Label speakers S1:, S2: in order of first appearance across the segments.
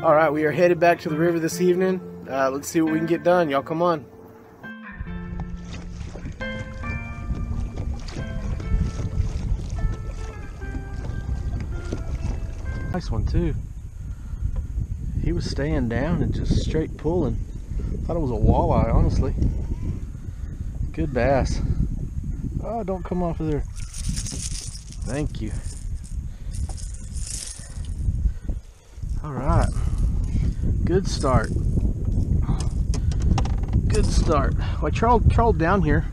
S1: All right, we are headed back to the river this evening. Let's see what we can get done. Y'all come on. Nice one too. He was staying down and just straight pulling. Thought it was a walleye, honestly. Good bass. Oh, don't come off of there. Thank you. All right. Good start. Good start. Well, I trolled down here.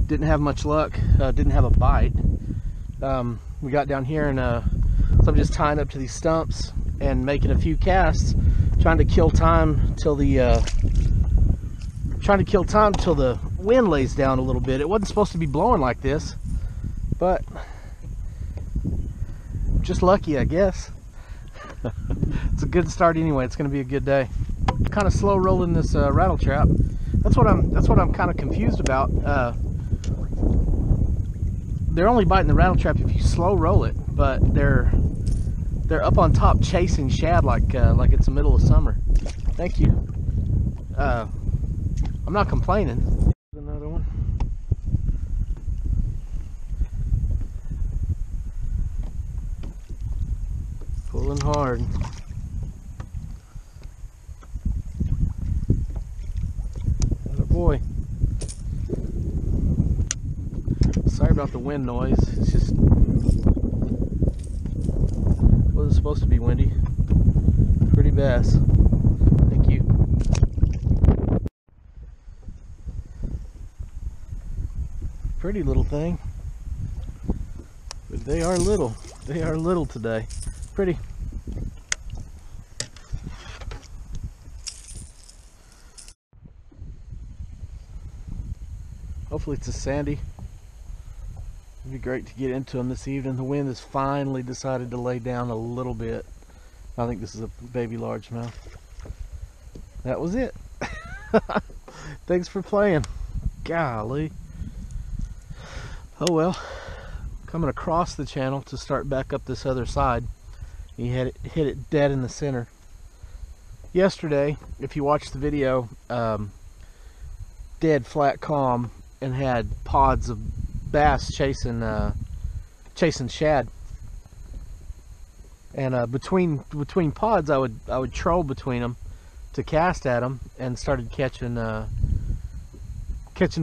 S1: Didn't have much luck. Didn't have a bite. We got down here and so I'm just tying up to these stumps and making a few casts, trying to kill time till the wind lays down a little bit. It wasn't supposed to be blowing like this, but just lucky, I guess. It's a good start anyway. It's going to be a good day. Kind of slow rolling this rattle trap. That's what I'm kind of confused about. They're only biting the rattle trap if you slow roll it, but they're up on top chasing shad like it's the middle of summer. Thank you. I'm not complaining. Another one. Pulling hard. Atta boy. Sorry about the wind noise. It's just wasn't supposed to be windy. Pretty bass. Thank you. Pretty little thing. But they are little. They are little today. Pretty. Hopefully it's a sandy. It'd be great to get into them this evening. The wind has finally decided to lay down a little bit. I think this is a baby largemouth. That was it. Thanks for playing. Golly. Oh well. Coming across the channel to start back up this other side. He hit it dead in the center. Yesterday, if you watched the video, dead flat calm and had pods of bass chasing shad, and between pods I would troll between them to cast at them, and started catching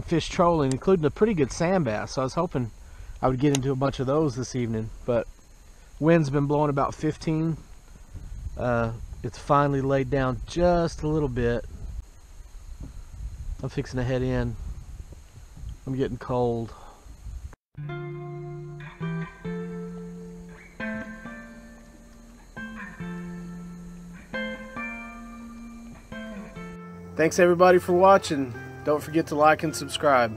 S1: fish trolling, including a pretty good sand bass. So I was hoping I would get into a bunch of those this evening, but wind's been blowing about 15. It's finally laid down just a little bit. I'm fixing to head in. I'm getting cold. Thanks everybody for watching. Don't forget to like and subscribe.